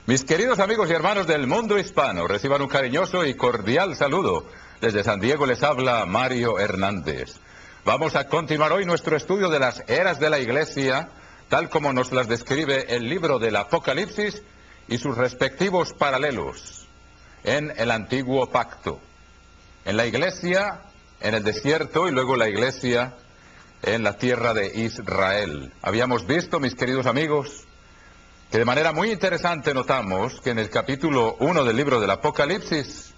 Mis queridos amigos y hermanos del mundo hispano, reciban un cariñoso y cordial saludo. Desde San Diego les habla Mario Hernández. Vamos a continuar hoy nuestro estudio de las eras de la Iglesia, tal como nos las describe el libro del Apocalipsis y sus respectivos paralelos en el Antiguo Pacto. En la Iglesia, en el desierto, y luego la Iglesia en la tierra de Israel. Habíamos visto, mis queridos amigos, que de manera muy interesante notamos que en el capítulo 1 del libro del Apocalipsis,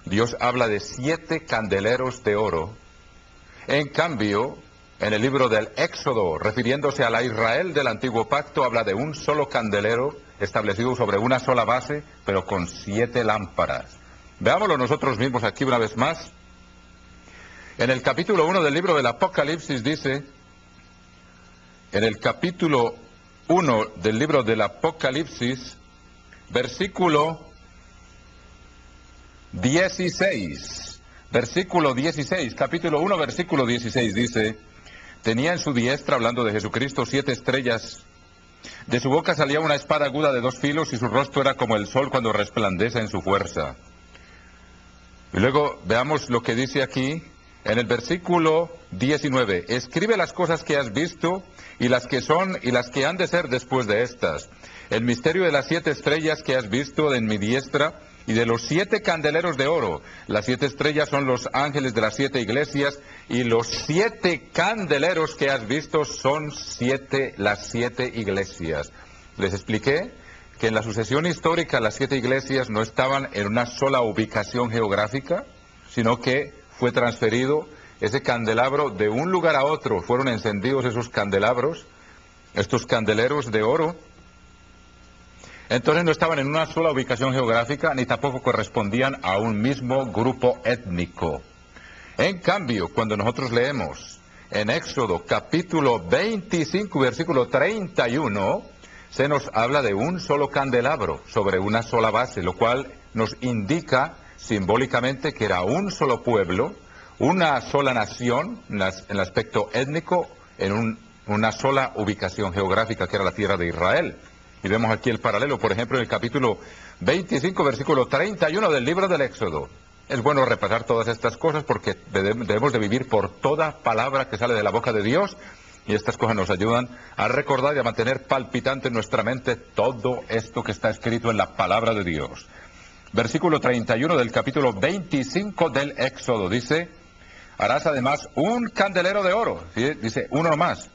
Dios habla de 7 candeleros de oro. En cambio, en el libro del Éxodo, refiriéndose a la Israel del Antiguo Pacto, habla de un solo candelero establecido sobre una sola base, pero con 7 lámparas. Veámoslo nosotros mismos aquí una vez más. En el capítulo 1 del libro del Apocalipsis dice, en el capítulo 1 del libro del Apocalipsis, versículo 16, capítulo 1, versículo 16 dice, tenía en su diestra, hablando de Jesucristo, 7 estrellas, de su boca salía una espada aguda de 2 filos y su rostro era como el sol cuando resplandece en su fuerza. Y luego veamos lo que dice aquí, en el versículo 19, escribe las cosas que has visto y las que son y las que han de ser después de estas. El misterio de las 7 estrellas que has visto en mi diestra y de los 7 candeleros de oro. Las 7 estrellas son los ángeles de las 7 iglesias y los 7 candeleros que has visto son las 7 iglesias. Les expliqué que en la sucesión histórica las 7 iglesias no estaban en una sola ubicación geográfica, sino que fue transferido ese candelabro de un lugar a otro. Fueron encendidos esos candelabros, estos candeleros de oro. Entonces no estaban en una sola ubicación geográfica, ni tampoco correspondían a un mismo grupo étnico. En cambio, cuando nosotros leemos en Éxodo capítulo 25, versículo 31, se nos habla de un solo candelabro sobre una sola base, lo cual nos indica simbólicamente que era un solo pueblo, una sola nación, en el aspecto étnico, en una sola ubicación geográfica, que era la tierra de Israel. Y vemos aquí el paralelo, por ejemplo, en el capítulo 25, versículo 31 del libro del Éxodo. Es bueno repasar todas estas cosas porque debemos de vivir por toda palabra que sale de la boca de Dios, y estas cosas nos ayudan a recordar y a mantener palpitante en nuestra mente todo esto que está escrito en la palabra de Dios. Versículo 31 del capítulo 25 del Éxodo dice, harás además un candelero de oro, ¿sí? Dice uno más,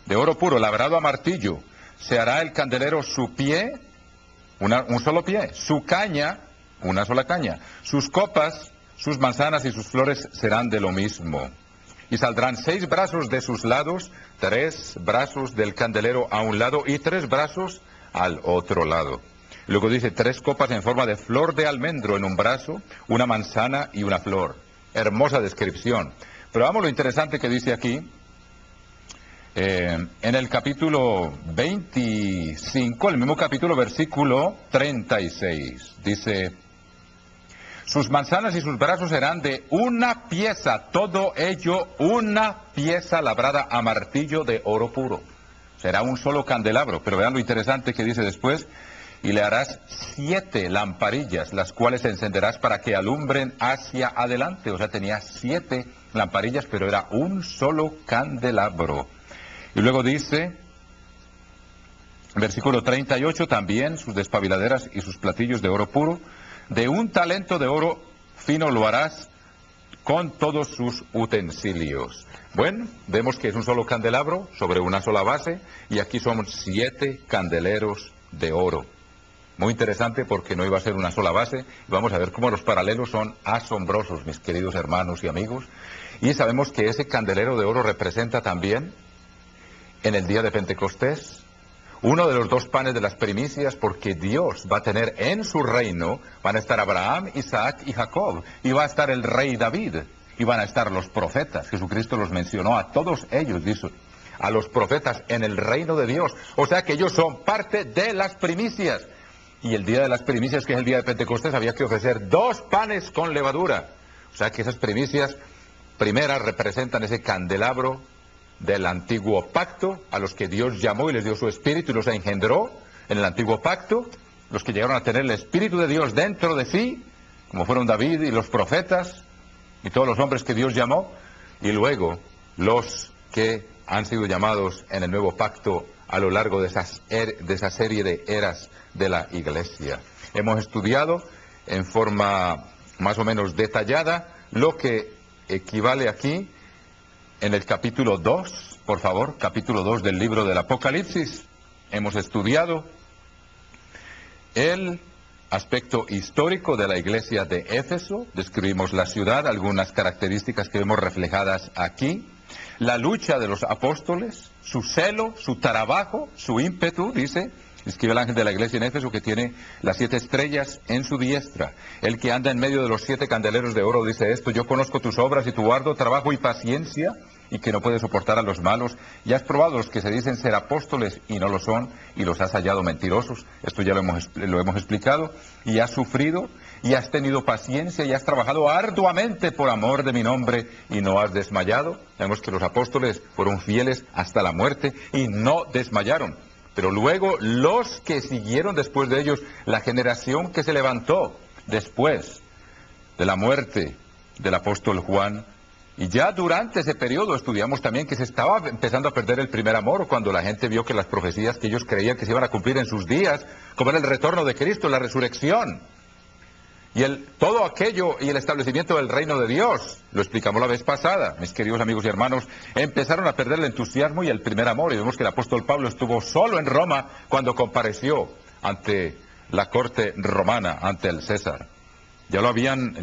de oro puro, labrado a martillo. Se hará el candelero su pie, un solo pie, su caña, una sola caña, sus copas, sus manzanas y sus flores serán de lo mismo. Y saldrán 6 brazos de sus lados, 3 brazos del candelero a un lado y 3 brazos al otro lado. Luego dice 3 copas en forma de flor de almendro en un brazo, una manzana y una flor. Hermosa descripción. Pero vamos lo interesante que dice aquí. En el capítulo 25, el mismo capítulo, versículo 36, dice, sus manzanas y sus brazos serán de una pieza, todo ello una pieza labrada a martillo de oro puro. Será un solo candelabro, pero vean lo interesante que dice después, y le harás 7 lamparillas, las cuales encenderás para que alumbren hacia adelante. O sea, tenía 7 lamparillas, pero era un solo candelabro. Y luego dice, versículo 38, también sus despabiladeras y sus platillos de oro puro, de un talento de oro fino lo harás con todos sus utensilios. Bueno, vemos que es un solo candelabro sobre una sola base, y aquí son 7 candeleros de oro. Muy interesante porque no iba a ser una sola base. Vamos a ver cómo los paralelos son asombrosos, mis queridos hermanos y amigos. Y sabemos que ese candelero de oro representa también, en el día de Pentecostés, uno de los 2 panes de las primicias, porque Dios va a tener en su reino, van a estar Abraham, Isaac y Jacob, y va a estar el rey David, y van a estar los profetas. Jesucristo los mencionó a todos ellos, dice, a los profetas en el reino de Dios. O sea que ellos son parte de las primicias. Y el día de las primicias, que es el día de Pentecostés, había que ofrecer 2 panes con levadura. O sea que esas primicias primeras representan ese candelabro del antiguo pacto, a los que Dios llamó y les dio su espíritu y los engendró en el antiguo pacto, los que llegaron a tener el Espíritu de Dios dentro de sí, como fueron David y los profetas y todos los hombres que Dios llamó, y luego los que han sido llamados en el nuevo pacto a lo largo de esa serie de eras de la Iglesia. Hemos estudiado en forma más o menos detallada lo que equivale aquí en el capítulo 2, por favor, capítulo 2 del libro del Apocalipsis. Hemos estudiado el aspecto histórico de la iglesia de Éfeso, describimos la ciudad, algunas características que vemos reflejadas aquí, la lucha de los apóstoles, su celo, su trabajo, su ímpetu, dice, escribe el ángel de la iglesia en Éfeso, que tiene las 7 estrellas en su diestra. El que anda en medio de los 7 candeleros de oro dice esto: yo conozco tus obras y tu arduo trabajo y paciencia, y que no puedes soportar a los malos, y has probado los que se dicen ser apóstoles y no lo son, y los has hallado mentirosos. Esto ya lo hemos explicado. Y has sufrido, y has tenido paciencia, y has trabajado arduamente por amor de mi nombre, y no has desmayado. Vemos que los apóstoles fueron fieles hasta la muerte, y no desmayaron. Pero luego los que siguieron después de ellos, la generación que se levantó después de la muerte del apóstol Juan, y ya durante ese periodo estudiamos también que se estaba empezando a perder el primer amor, cuando la gente vio que las profecías que ellos creían que se iban a cumplir en sus días, como era el retorno de Cristo, la resurrección, y todo aquello y el establecimiento del reino de Dios, lo explicamos la vez pasada, mis queridos amigos y hermanos, empezaron a perder el entusiasmo y el primer amor, y vemos que el apóstol Pablo estuvo solo en Roma cuando compareció ante la corte romana, ante el César. Ya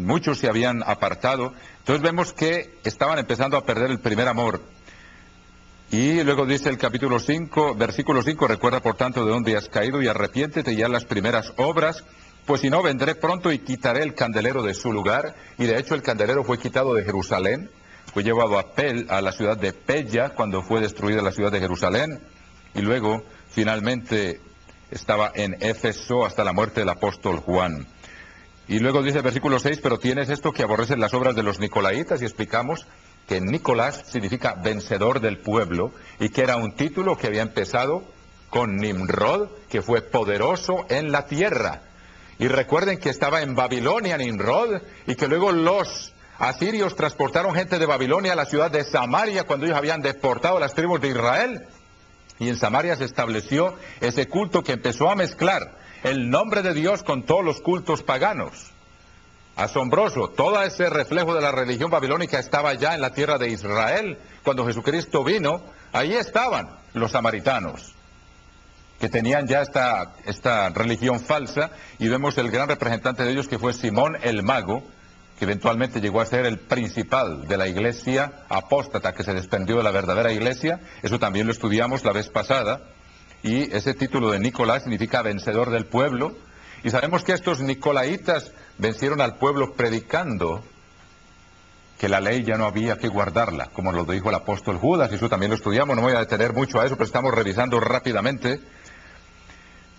muchos se habían apartado, entonces vemos que estaban empezando a perder el primer amor. Y luego dice el capítulo 5, versículo 5, recuerda por tanto de dónde has caído y arrepiéntete y haz las primeras obras, pues si no, vendré pronto y quitaré el candelero de su lugar. Y de hecho el candelero fue quitado de Jerusalén, fue llevado a la ciudad de Pella cuando fue destruida la ciudad de Jerusalén, y luego finalmente estaba en Éfeso hasta la muerte del apóstol Juan. Y luego dice el versículo 6, pero tienes esto, que aborrecen las obras de los nicolaitas, y explicamos que Nicolás significa vencedor del pueblo, y que era un título que había empezado con Nimrod, que fue poderoso en la tierra. Y recuerden que estaba en Babilonia Nimrod, y que luego los asirios transportaron gente de Babilonia a la ciudad de Samaria cuando ellos habían deportado a las tribus de Israel. Y en Samaria se estableció ese culto que empezó a mezclar el nombre de Dios con todos los cultos paganos. Asombroso, todo ese reflejo de la religión babilónica estaba ya en la tierra de Israel. Cuando Jesucristo vino, ahí estaban los samaritanos, que tenían ya esta religión falsa, y vemos el gran representante de ellos, que fue Simón el Mago, que eventualmente llegó a ser el principal de la iglesia apóstata que se desprendió de la verdadera iglesia. Eso también lo estudiamos la vez pasada. Y ese título de Nicolás significa vencedor del pueblo. Y sabemos que estos nicolaitas vencieron al pueblo predicando que la ley ya no había que guardarla, como lo dijo el apóstol Judas, y eso también lo estudiamos. No me voy a detener mucho a eso, pero estamos revisando rápidamente.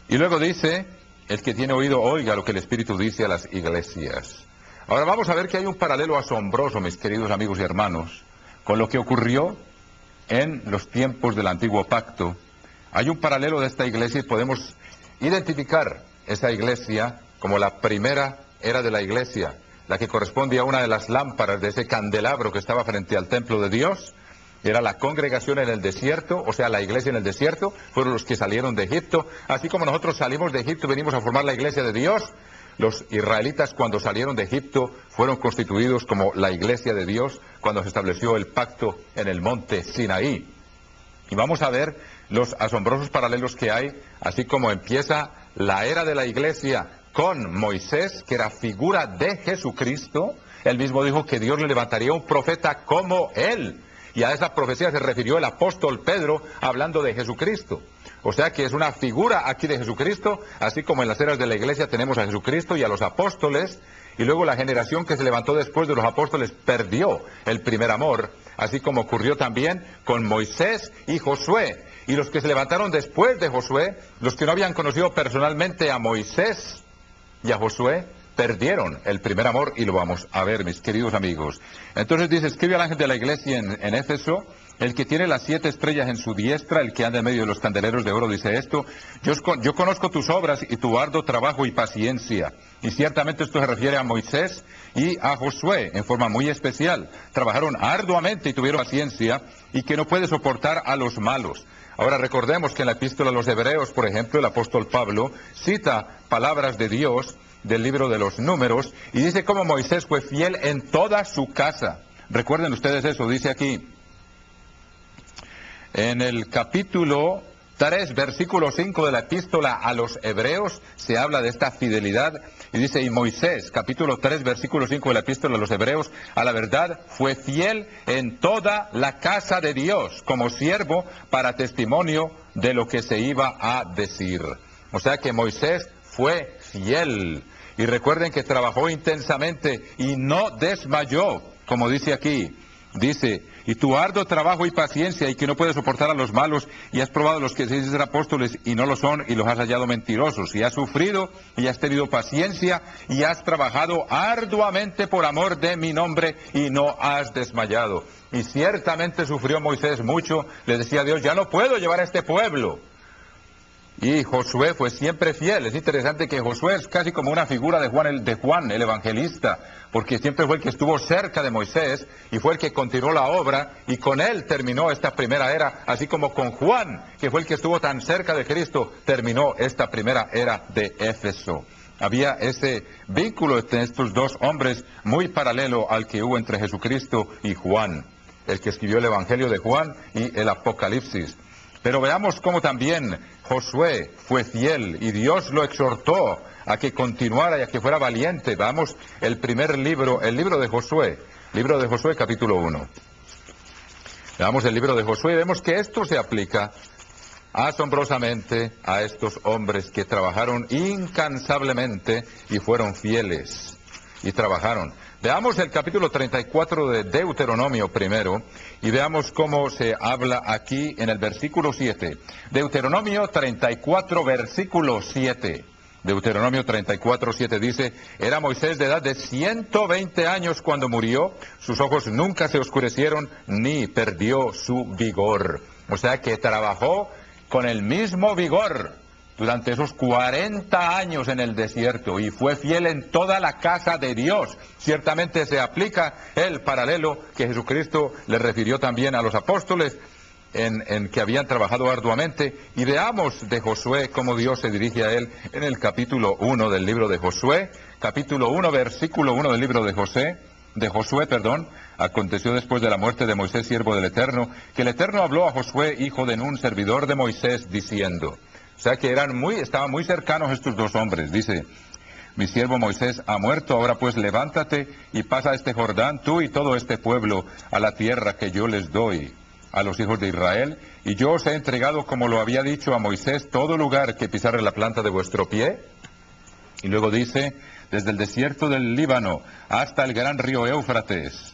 Y luego dice, el que tiene oído oiga lo que el Espíritu dice a las iglesias. Ahora vamos a ver que hay un paralelo asombroso, mis queridos amigos y hermanos, con lo que ocurrió en los tiempos del antiguo pacto. Hay un paralelo de esta iglesia y podemos identificar esa iglesia como la primera era de la iglesia, la que corresponde a una de las lámparas de ese candelabro que estaba frente al templo de Dios. Era la congregación en el desierto, o sea, la iglesia en el desierto, fueron los que salieron de Egipto. Así como nosotros salimos de Egipto y venimos a formar la iglesia de Dios, los israelitas cuando salieron de Egipto fueron constituidos como la iglesia de Dios cuando se estableció el pacto en el monte Sinaí. Y vamos a ver los asombrosos paralelos que hay, así como empieza la era de la iglesia con Moisés, que era figura de Jesucristo. Él mismo dijo que Dios le levantaría un profeta como él, y a esa profecía se refirió el apóstol Pedro hablando de Jesucristo. O sea que es una figura aquí de Jesucristo, así como en las eras de la iglesia tenemos a Jesucristo y a los apóstoles, y luego la generación que se levantó después de los apóstoles perdió el primer amor, así como ocurrió también con Moisés y Josué. Y los que se levantaron después de Josué, los que no habían conocido personalmente a Moisés y a Josué, perdieron el primer amor, y lo vamos a ver, mis queridos amigos. Entonces dice, escribe al ángel de la iglesia en Éfeso, El que tiene las 7 estrellas en su diestra, el que anda en medio de los candeleros de oro, dice esto: yo conozco tus obras y tu arduo trabajo y paciencia. Y ciertamente esto se refiere a Moisés y a Josué en forma muy especial. Trabajaron arduamente y tuvieron paciencia, y que no puede soportar a los malos. Ahora recordemos que en la epístola a los Hebreos, por ejemplo, el apóstol Pablo cita palabras de Dios del libro de los Números y dice cómo Moisés fue fiel en toda su casa. Recuerden ustedes eso, dice aquí en el capítulo 3, versículo 5 de la epístola a los Hebreos, se habla de esta fidelidad, y dice: y Moisés, capítulo 3, versículo 5 de la epístola a los Hebreos, a la verdad fue fiel en toda la casa de Dios, como siervo para testimonio de lo que se iba a decir. O sea que Moisés fue fiel, y recuerden que trabajó intensamente y no desmayó, como dice aquí. Dice: y tu arduo trabajo y paciencia, y que no puedes soportar a los malos, y has probado a los que se dicen ser apóstoles y no lo son, y los has hallado mentirosos, y has sufrido, y has tenido paciencia, y has trabajado arduamente por amor de mi nombre, y no has desmayado. Y ciertamente sufrió Moisés mucho, le decía a Dios: ya no puedo llevar a este pueblo. Y Josué fue siempre fiel. Es interesante que Josué es casi como una figura de Juan el evangelista, porque siempre fue el que estuvo cerca de Moisés y fue el que continuó la obra, y con él terminó esta primera era, así como con Juan, que fue el que estuvo tan cerca de Cristo, terminó esta primera era de Éfeso. Había ese vínculo entre estos dos hombres muy paralelo al que hubo entre Jesucristo y Juan, el que escribió el Evangelio de Juan y el Apocalipsis. Pero veamos cómo también Josué fue fiel y Dios lo exhortó a que continuara y a que fuera valiente. Veamos el primer libro, el libro de Josué capítulo 1. Veamos el libro de Josué y vemos que esto se aplica asombrosamente a estos hombres que trabajaron incansablemente y fueron fieles y trabajaron. Veamos el capítulo 34 de Deuteronomio primero, y veamos cómo se habla aquí en el versículo 7. Deuteronomio 34, versículo 7. Deuteronomio 34, 7 dice: era Moisés de edad de 120 años cuando murió, sus ojos nunca se oscurecieron, ni perdió su vigor. O sea que trabajó con el mismo vigor durante esos 40 años en el desierto, y fue fiel en toda la casa de Dios. Ciertamente se aplica el paralelo que Jesucristo le refirió también a los apóstoles, en que habían trabajado arduamente. Y veamos de Josué cómo Dios se dirige a él en el capítulo 1 del libro de Josué, capítulo 1, versículo 1 del libro de Josué. Aconteció después de la muerte de Moisés, siervo del Eterno, que el Eterno habló a Josué, hijo de Nun, servidor de Moisés, diciendo... O sea que estaban muy cercanos estos dos hombres. Dice: mi siervo Moisés ha muerto, ahora pues levántate y pasa este Jordán, tú y todo este pueblo, a la tierra que yo les doy a los hijos de Israel, y yo os he entregado, como lo había dicho a Moisés, todo lugar que pisare la planta de vuestro pie. Y luego dice: desde el desierto del Líbano hasta el gran río Éufrates,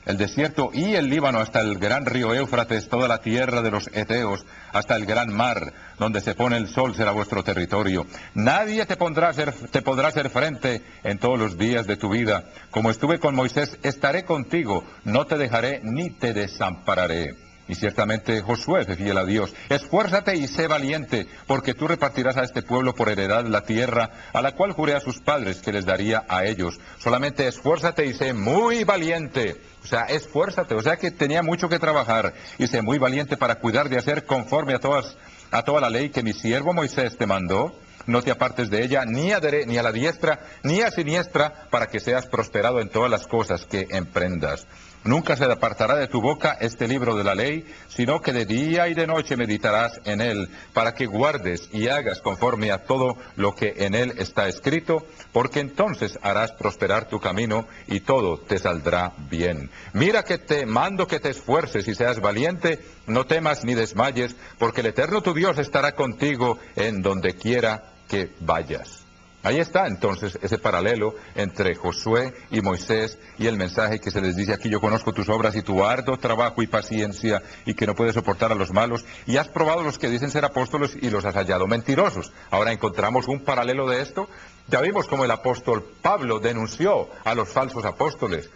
el desierto y el Líbano hasta el gran río Éufrates, toda la tierra de los Eteos, hasta el gran mar, donde se pone el sol, será vuestro territorio. Nadie te podrá hacer frente en todos los días de tu vida. Como estuve con Moisés, estaré contigo, no te dejaré ni te desampararé. Y ciertamente Josué fue fiel a Dios. Esfuérzate y sé valiente, porque tú repartirás a este pueblo por heredad la tierra, a la cual juré a sus padres que les daría a ellos. Solamente esfuérzate y sé muy valiente. O sea, esfuérzate. O sea que tenía mucho que trabajar. Y sé muy valiente para cuidar de hacer conforme a toda la ley que mi siervo Moisés te mandó. No te apartes de ella, ni a la diestra, ni a siniestra, para que seas prosperado en todas las cosas que emprendas. Nunca se apartará de tu boca este libro de la ley, sino que de día y de noche meditarás en él, para que guardes y hagas conforme a todo lo que en él está escrito, porque entonces harás prosperar tu camino y todo te saldrá bien. Mira que te mando que te esfuerces y seas valiente, no temas ni desmayes, porque el Eterno tu Dios estará contigo en donde quiera que vayas. Ahí está entonces ese paralelo entre Josué y Moisés y el mensaje que se les dice aquí: yo conozco tus obras y tu arduo trabajo y paciencia, y que no puedes soportar a los malos, y has probado los que dicen ser apóstoles y los has hallado mentirosos. Ahora encontramos un paralelo de esto. Ya vimos cómo el apóstol Pablo denunció a los falsos apóstoles.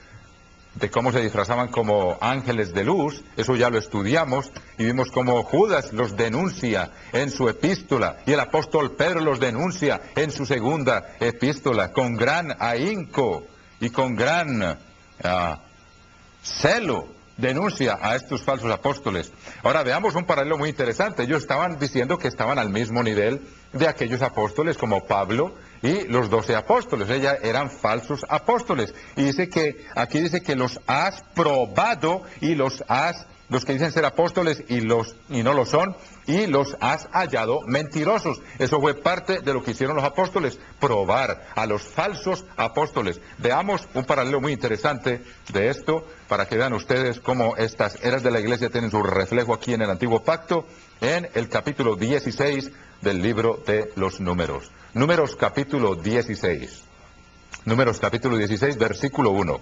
de cómo se disfrazaban como ángeles de luz, eso ya lo estudiamos, y vimos cómo Judas los denuncia en su epístola, y el apóstol Pedro los denuncia en su segunda epístola, con gran ahínco y con gran celo, denuncia a estos falsos apóstoles. Ahora veamos un paralelo muy interesante. Ellos estaban diciendo que estaban al mismo nivel de aquellos apóstoles como Pablo y los 12 apóstoles. Ellos eran falsos apóstoles. Y dice que, aquí dice que los has probado y los que dicen ser apóstoles y no lo son, y los has hallado mentirosos. Eso fue parte de lo que hicieron los apóstoles, probar a los falsos apóstoles. Veamos un paralelo muy interesante de esto, para que vean ustedes cómo estas eras de la iglesia tienen su reflejo aquí en el Antiguo Pacto, en el capítulo 16 del libro de los Números. Números capítulo 16. Números capítulo 16, versículo 1.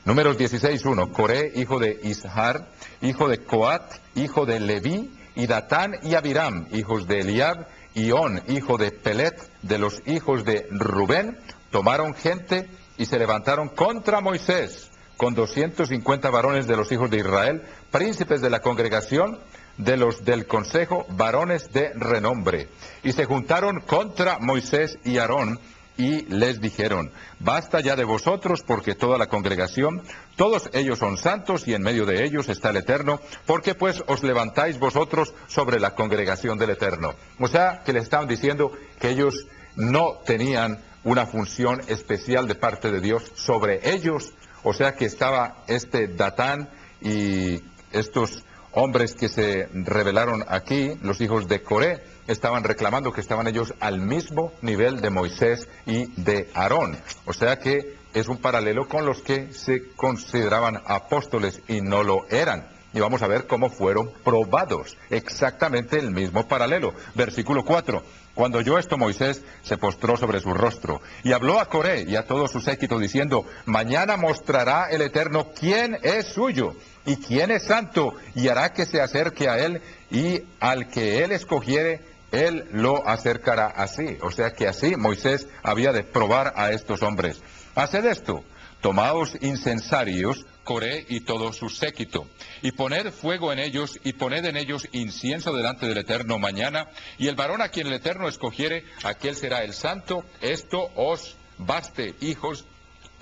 Números 16:1, Coré, hijo de Ishar, hijo de Coat, hijo de Leví, y Datán y Abiram, hijos de Eliab, y On, hijo de Pelet, de los hijos de Rubén, tomaron gente y se levantaron contra Moisés, con 250 varones de los hijos de Israel, príncipes de la congregación, de los del consejo, varones de renombre. Y se juntaron contra Moisés y Aarón, y les dijeron: basta ya de vosotros, porque toda la congregación, todos ellos son santos, y en medio de ellos está el Eterno. ¿Por qué pues os levantáis vosotros sobre la congregación del Eterno? O sea, que les estaban diciendo que ellos no tenían una función especial de parte de Dios sobre ellos. O sea, que estaba Datán y estos hombres que se rebelaron aquí, los hijos de Coré, estaban reclamando que estaban ellos al mismo nivel de Moisés y de Aarón. O sea que es un paralelo con los que se consideraban apóstoles y no lo eran. Y vamos a ver cómo fueron probados. Exactamente el mismo paralelo. Versículo 4. Cuando oyó esto, Moisés se postró sobre su rostro y habló a Coré y a todo su séquito diciendo: mañana mostrará el Eterno quién es suyo y quién es santo, y hará que se acerque a él, y al que él escogiere, él lo acercará así. O sea que así Moisés había de probar a estos hombres. Haced esto: tomaos incensarios, Coré y todo su séquito, y poned fuego en ellos, y poned en ellos incienso delante del Eterno mañana, y el varón a quien el Eterno escogiere, aquel será el santo. Esto os baste, hijos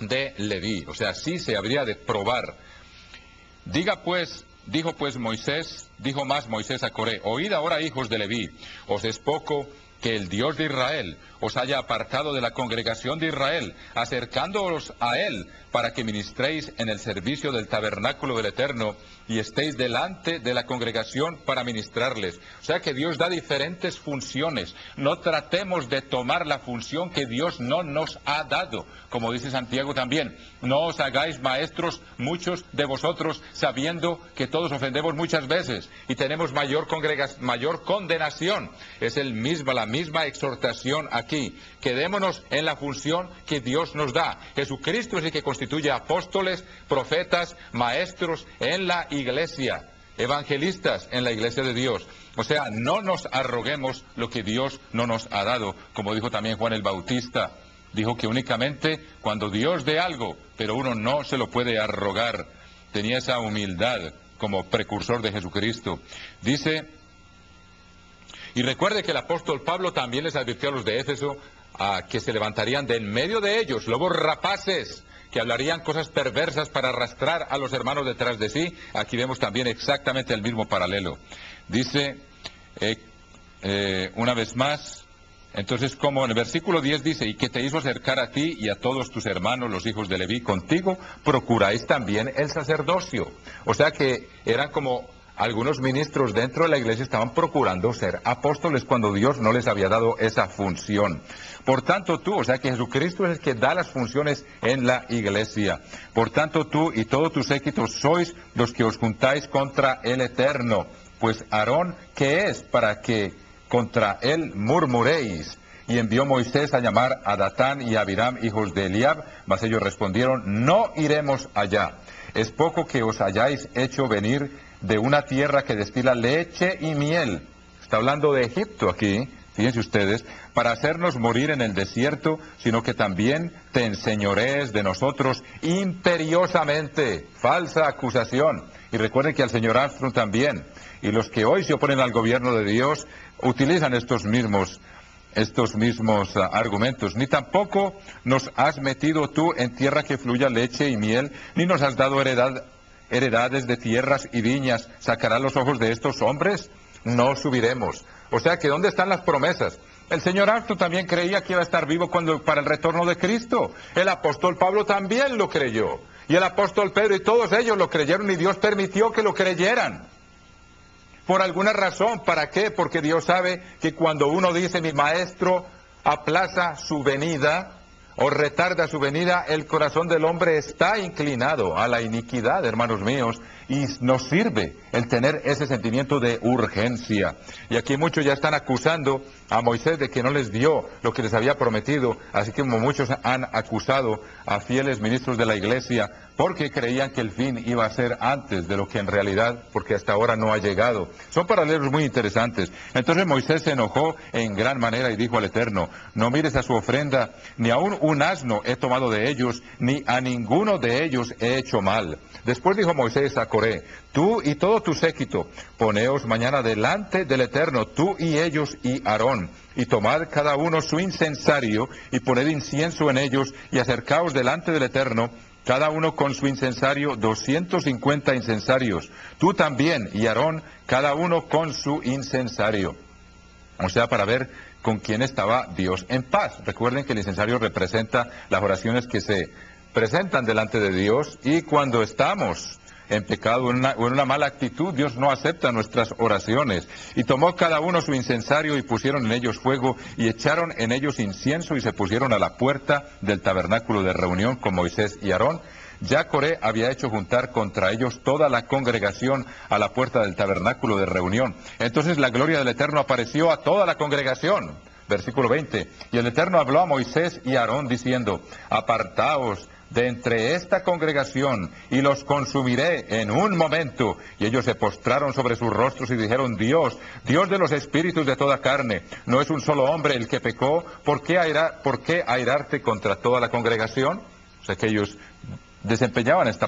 de Leví. O sea, así se habría de probar. Dijo pues Moisés, dijo más Moisés a Coré: oíd ahora, hijos de Leví, os es poco que el Dios de Israel os haya apartado de la congregación de Israel, acercándoos a él, para que ministréis en el servicio del tabernáculo del Eterno, y estéis delante de la congregación para ministrarles. O sea que Dios da diferentes funciones. No tratemos de tomar la función que Dios no nos ha dado. Como dice Santiago también: no os hagáis maestros muchos de vosotros, sabiendo que todos ofendemos muchas veces y tenemos mayor condenación. Es la misma exhortación aquí. Quedémonos en la función que Dios nos da. Jesucristo es el que constituye apóstoles, profetas, maestros en la iglesia, evangelistas en la iglesia de Dios. O sea, no nos arroguemos lo que Dios no nos ha dado. Como dijo también Juan el Bautista, dijo que únicamente cuando Dios dé algo, pero uno no se lo puede arrogar. Tenía esa humildad como precursor de Jesucristo. Dice: y recuerde que el apóstol Pablo también les advirtió a los de Éfeso que se levantarían de en medio de ellos lobos rapaces, que hablarían cosas perversas para arrastrar a los hermanos detrás de sí. Aquí vemos también exactamente el mismo paralelo. Dice, una vez más, entonces, como en el versículo 10 dice: y que te hizo acercar a ti y a todos tus hermanos, los hijos de Leví, contigo procuráis también el sacerdocio. O sea que eran como algunos ministros dentro de la iglesia estaban procurando ser apóstoles cuando Dios no les había dado esa función. Por tanto tú, o sea que Jesucristo es el que da las funciones en la iglesia. Por tanto tú y todo tu séquito sois los que os juntáis contra el Eterno. Pues Aarón, ¿qué es para que contra él murmuréis? Y envió Moisés a llamar a Datán y a Abiram, hijos de Eliab, mas ellos respondieron: no iremos allá. Es poco que os hayáis hecho venir de una tierra que destila leche y miel. Está hablando de Egipto aquí, fíjense ustedes, para hacernos morir en el desierto, sino que también te enseñorees de nosotros imperiosamente. Falsa acusación. Y recuerden que al señor Armstrong también. Y los que hoy se oponen al gobierno de Dios utilizan estos mismos argumentos. Ni tampoco nos has metido tú en tierra que fluya leche y miel, ni nos has dado heredades de tierras y viñas. ¿Sacará los ojos de estos hombres? No subiremos. O sea que ¿dónde están las promesas? El señor Armstrong también creía que iba a estar vivo para el retorno de Cristo. El apóstol Pablo también lo creyó. Y el apóstol Pedro y todos ellos lo creyeron y Dios permitió que lo creyeran. Por alguna razón, ¿para qué? Porque Dios sabe que cuando uno dice mi maestro aplaza su venida o retarda su venida, el corazón del hombre está inclinado a la iniquidad, hermanos míos, y nos sirve el tener ese sentimiento de urgencia. Y aquí muchos ya están acusando a Moisés de que no les dio lo que les había prometido, así como muchos han acusado a fieles ministros de la iglesia porque creían que el fin iba a ser antes de lo que en realidad, porque hasta ahora no ha llegado. Son paralelos muy interesantes. Entonces Moisés se enojó en gran manera y dijo al Eterno, no mires a su ofrenda, ni aun un asno he tomado de ellos, ni a ninguno de ellos he hecho mal. Después dijo Moisés a Coré, tú y todo tu séquito, poneos mañana delante del Eterno, tú y ellos y Aarón, y tomad cada uno su incensario, y poned incienso en ellos, y acercaos delante del Eterno, cada uno con su incensario, 250 incensarios. Tú también, y Aarón, cada uno con su incensario. O sea, para ver con quién estaba Dios en paz. Recuerden que el incensario representa las oraciones que se presentan delante de Dios, y cuando estamos en pecado o en una mala actitud, Dios no acepta nuestras oraciones. Y tomó cada uno su incensario y pusieron en ellos fuego y echaron en ellos incienso y se pusieron a la puerta del tabernáculo de reunión con Moisés y Aarón. Ya Coré había hecho juntar contra ellos toda la congregación a la puerta del tabernáculo de reunión. Entonces la gloria del Eterno apareció a toda la congregación. Versículo 20. Y el Eterno habló a Moisés y a Aarón diciendo, apartaos de entre esta congregación, y los consumiré en un momento. Y ellos se postraron sobre sus rostros y dijeron, Dios de los espíritus de toda carne, ¿no es un solo hombre el que pecó? ¿Por qué airarte contra toda la congregación? O sea que ellos desempeñaban este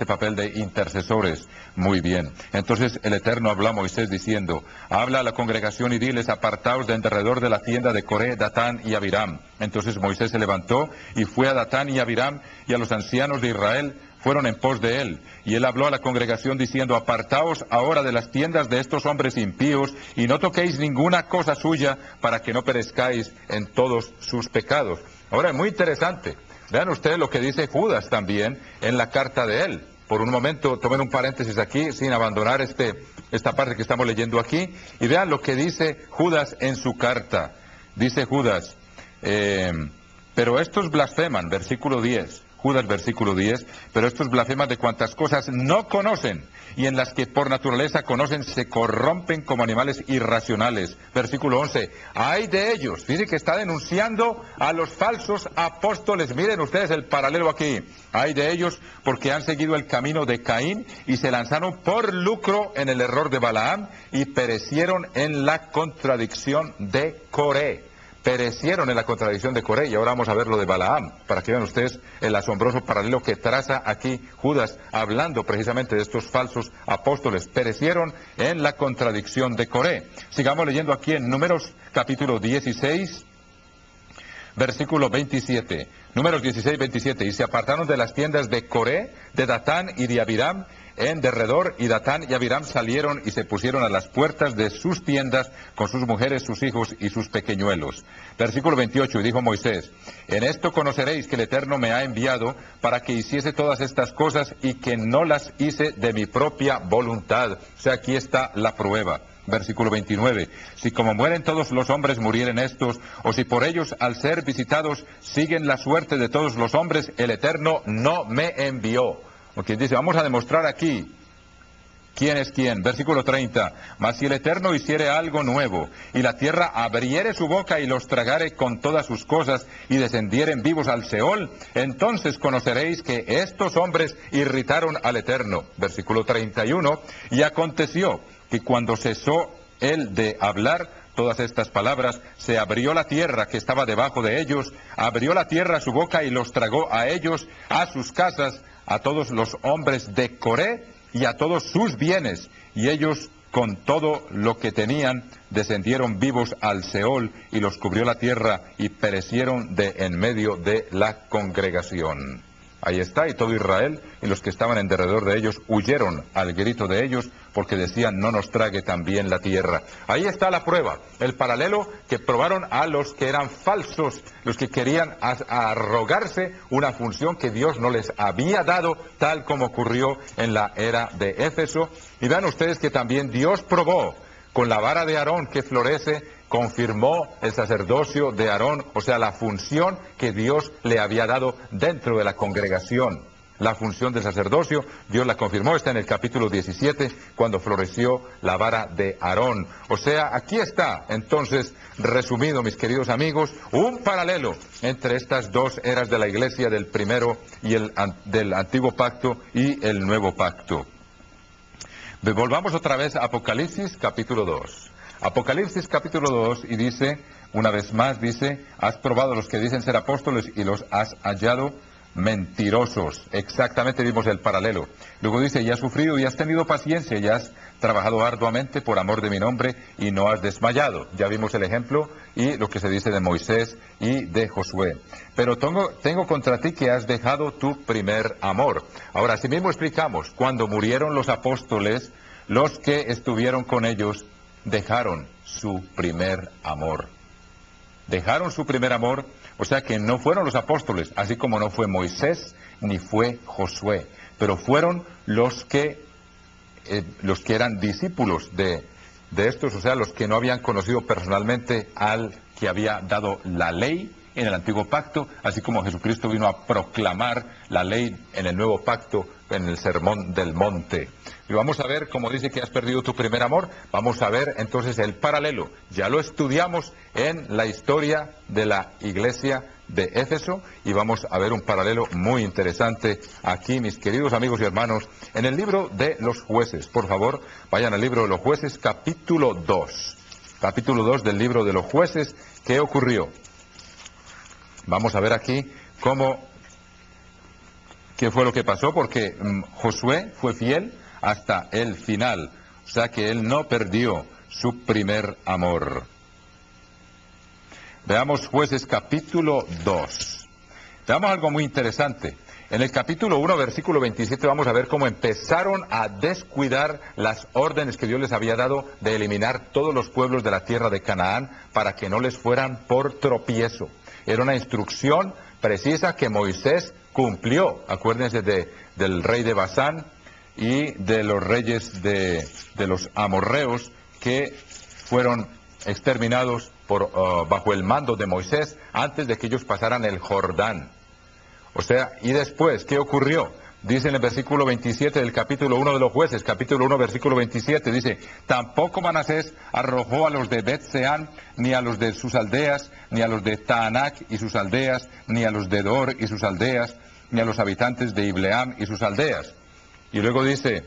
papel de intercesores muy bien. Entonces el Eterno habló a Moisés diciendo, habla a la congregación y diles, apartaos de alrededor de la tienda de Coré, Datán y Abiram. Entonces Moisés se levantó y fue a Datán y Abiram, y a los ancianos de Israel fueron en pos de él. Y él habló a la congregación diciendo, apartaos ahora de las tiendas de estos hombres impíos, y no toquéis ninguna cosa suya, para que no perezcáis en todos sus pecados. Ahora es muy interesante. Vean ustedes lo que dice Judas también en la carta de él. Por un momento, tomen un paréntesis aquí, sin abandonar esta parte que estamos leyendo aquí, y vean lo que dice Judas en su carta. Dice Judas, pero estos blasfeman, versículo 10, Judas versículo 10, pero estos blasfeman de cuantas cosas no conocen, y en las que por naturaleza conocen se corrompen como animales irracionales. Versículo 11, ay de ellos. Dice que está denunciando a los falsos apóstoles. Miren ustedes el paralelo aquí. Ay de ellos porque han seguido el camino de Caín y se lanzaron por lucro en el error de Balaam y perecieron en la contradicción de Coré. Perecieron en la contradicción de Coré, y ahora vamos a ver lo de Balaam, para que vean ustedes el asombroso paralelo que traza aquí Judas, hablando precisamente de estos falsos apóstoles. Perecieron en la contradicción de Coré. Sigamos leyendo aquí en Números capítulo 16, versículo 27. Números 16, 27. Y se apartaron de las tiendas de Coré, de Datán y de Abiram en derredor, y Datán y Abiram salieron y se pusieron a las puertas de sus tiendas con sus mujeres, sus hijos y sus pequeñuelos. Versículo 28, y dijo Moisés, en esto conoceréis que el Eterno me ha enviado para que hiciese todas estas cosas, y que no las hice de mi propia voluntad. O sea, aquí está la prueba. Versículo 29, si como mueren todos los hombres murieren estos, o si por ellos al ser visitados siguen la suerte de todos los hombres, el Eterno no me envió. O quien dice, vamos a demostrar aquí quién es quién. Versículo 30, mas si el Eterno hiciere algo nuevo, y la tierra abriere su boca y los tragare con todas sus cosas, y descendieren vivos al Seol, entonces conoceréis que estos hombres irritaron al Eterno. Versículo 31, y aconteció que cuando cesó él de hablar, todas estas palabras, se abrió la tierra que estaba debajo de ellos, abrió la tierra su boca y los tragó a ellos, a sus casas, a todos los hombres de Coré y a todos sus bienes, y ellos con todo lo que tenían descendieron vivos al Seol, y los cubrió la tierra y perecieron de en medio de la congregación. Ahí está, y todo Israel y los que estaban en derredor de ellos huyeron al grito de ellos, porque decían, no nos trague también la tierra. Ahí está la prueba, el paralelo que probaron a los que eran falsos, los que querían arrogarse una función que Dios no les había dado, tal como ocurrió en la era de Éfeso. Y vean ustedes que también Dios probó con la vara de Aarón que florece, confirmó el sacerdocio de Aarón, o sea, la función que Dios le había dado dentro de la congregación. La función del sacerdocio, Dios la confirmó, está en el capítulo 17, cuando floreció la vara de Aarón. O sea, aquí está, entonces, resumido, mis queridos amigos, un paralelo entre estas dos eras de la iglesia, del primero y del antiguo pacto y el nuevo pacto. Volvamos otra vez a Apocalipsis capítulo 2. Apocalipsis capítulo 2, y dice, una vez más, dice, has probado a los que dicen ser apóstoles y los has hallado mentirosos. Exactamente vimos el paralelo. Luego dice, y has sufrido y has tenido paciencia y has trabajado arduamente por amor de mi nombre y no has desmayado. Ya vimos el ejemplo y lo que se dice de Moisés y de Josué. Pero tengo contra ti que has dejado tu primer amor. Ahora, así mismo explicamos, cuando murieron los apóstoles, los que estuvieron con ellos dejaron su primer amor. Dejaron su primer amor, o sea que no fueron los apóstoles, así como no fue Moisés ni fue Josué, pero fueron los que eran discípulos de estos, o sea, los que no habían conocido personalmente al que había dado la ley en el antiguo pacto, así como Jesucristo vino a proclamar la ley en el nuevo pacto, en el sermón del monte. Y vamos a ver, como dice que has perdido tu primer amor, vamos a ver entonces el paralelo. Ya lo estudiamos en la historia de la iglesia de Éfeso, y vamos a ver un paralelo muy interesante aquí, mis queridos amigos y hermanos, en el libro de los Jueces. Por favor, vayan al libro de los Jueces, capítulo 2. Capítulo 2 del libro de los Jueces. ¿Qué ocurrió? Vamos a ver aquí qué fue lo que pasó, porque Josué fue fiel hasta el final, o sea que él no perdió su primer amor. Veamos Jueces capítulo 2. Veamos algo muy interesante. En el capítulo 1, versículo 27, vamos a ver cómo empezaron a descuidar las órdenes que Dios les había dado de eliminar todos los pueblos de la tierra de Canaán para que no les fueran por tropiezo. Era una instrucción precisa que Moisés cumplió. Acuérdense del rey de Basán y de los reyes de los amorreos que fueron exterminados bajo el mando de Moisés antes de que ellos pasaran el Jordán. O sea, y después, ¿qué ocurrió? Dice en el versículo 27 del capítulo 1 de los Jueces, capítulo 1, versículo 27, dice, tampoco Manasés arrojó a los de Bet-Seán, ni a los de sus aldeas, ni a los de Taanac y sus aldeas, ni a los de Dor y sus aldeas, ni a los habitantes de Ibleam y sus aldeas. Y luego dice,